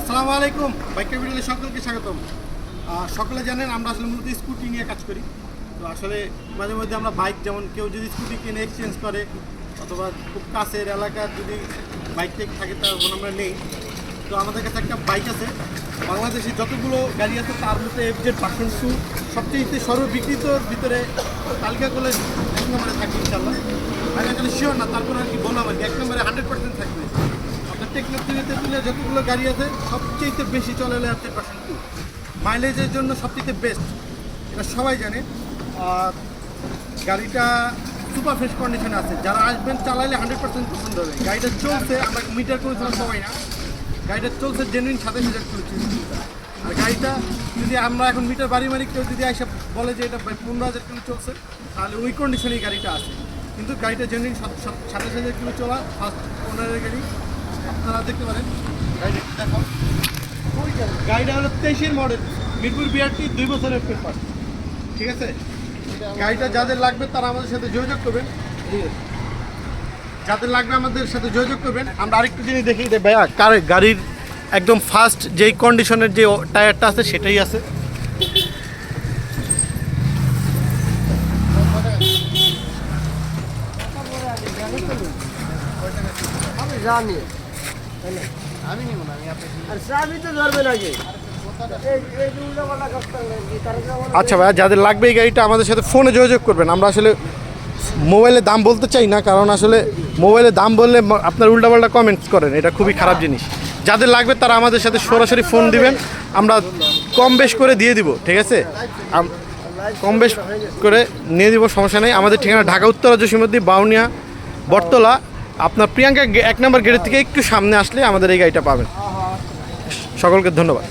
আসসালামু আলাইকুম, বাইকের ভিডিওতে সকলকে স্বাগতম। সকলে জানেন আমরা আসলে মূলত স্কুটি নিয়ে কাজ করি। তো আসলে মাঝে মধ্যে আমরা বাইক, যেমন কেউ যদি স্কুটি কিনে এক্সচেঞ্জ করে অথবা খুব কাছের এলাকার যদি বাইক থাকে তার আমরা নেই। তো আমাদের কাছে একটা বাইক আছে, বাংলাদেশে যতগুলো গাড়ি আছে তার মধ্যে FZ ভার্সন 2 সবচেয়ে সর্ববিকৃতর ভিতরে তালিকা করলে 1 নম্বরে থাকবে ইনশাল্লাহ। আমি এখানে শিওর না, তারপর আর কি বললাম আর কি 1 নম্বরে 100% থাকবে। আপনার টেকনোলজিতে তুলে যতগুলো গাড়ি আছে সবচেয়ে বেশি চলে FZ ভার্সন 2, মাইলেজের জন্য সবচেয়ে বেস্ট, এটা সবাই জানে। আর গাড়িটা সুপার ফ্রেশ কন্ডিশনে আছে, যারা আসবেন চালাইলে 100% পছন্দ হবে। গাড়িটা চলছে, আমরা মিটার করে চলা সবাই না, গাড়িটা চলছে জেনুইন 27,000 কিলোমিটার। আর গাড়িটা যদি আমরা এখন মিটার বাড়ি কেউ যদি এসে বলে যে এটা 15,000 কিলো চলছে, তাহলে ওই কন্ডিশনেই গাড়িটা আছে। কিন্তু গাড়িটা জেনুইন 27,000 কিলো চলা ফার্স্ট ওনারের গাড়ি, আপনারা দেখতে পারেন। গাড়িটা দেখো, গাড়িটা হলো 23-এর মডেল, মিরপুর BRT 2 বছরের পেপার, ঠিক আছে। গাড়িটা যাদের লাগবে তারা আমাদের সাথে যোগাযোগ করবেন, যাদের লাগবে আমাদের সাথে যোগাযোগ করবেন। আমরা আরেকটু জিনিস দেখিয়ে দেয় ভাইয়া, গাড়ির একদম ফার্স্ট যেই কন্ডিশনের যে টায়ারটা আছে সেটাই আছে। আচ্ছা ভাইয়া, যাদের লাগবে এই গাড়িটা আমাদের সাথে ফোনে যোগাযোগ করবেন। আমরা আসলে মোবাইলে দাম বলতে চাই না, কারণ আসলে মোবাইলে দাম বললে আপনার উল্টাপাল্টা কমেন্টস করেন, এটা খুবই খারাপ জিনিস। যাদের লাগবে তারা আমাদের সাথে সরাসরি ফোন দিবেন, আমরা কম বেশ করে দিয়ে দিব, ঠিক আছে। কম বেশ করে নিয়ে দিব, সমস্যা নেই। আমাদের ঠিকানা ঢাকা উত্তরা জসীমউদ্দিন বাউনিয়া বটতলা। আপনার প্রিয়াঙ্কা 1 নম্বর গেটের থেকে একটু সামনে আসলে আমাদের এই গাড়িটা পাবেন। সকলকে ধন্যবাদ।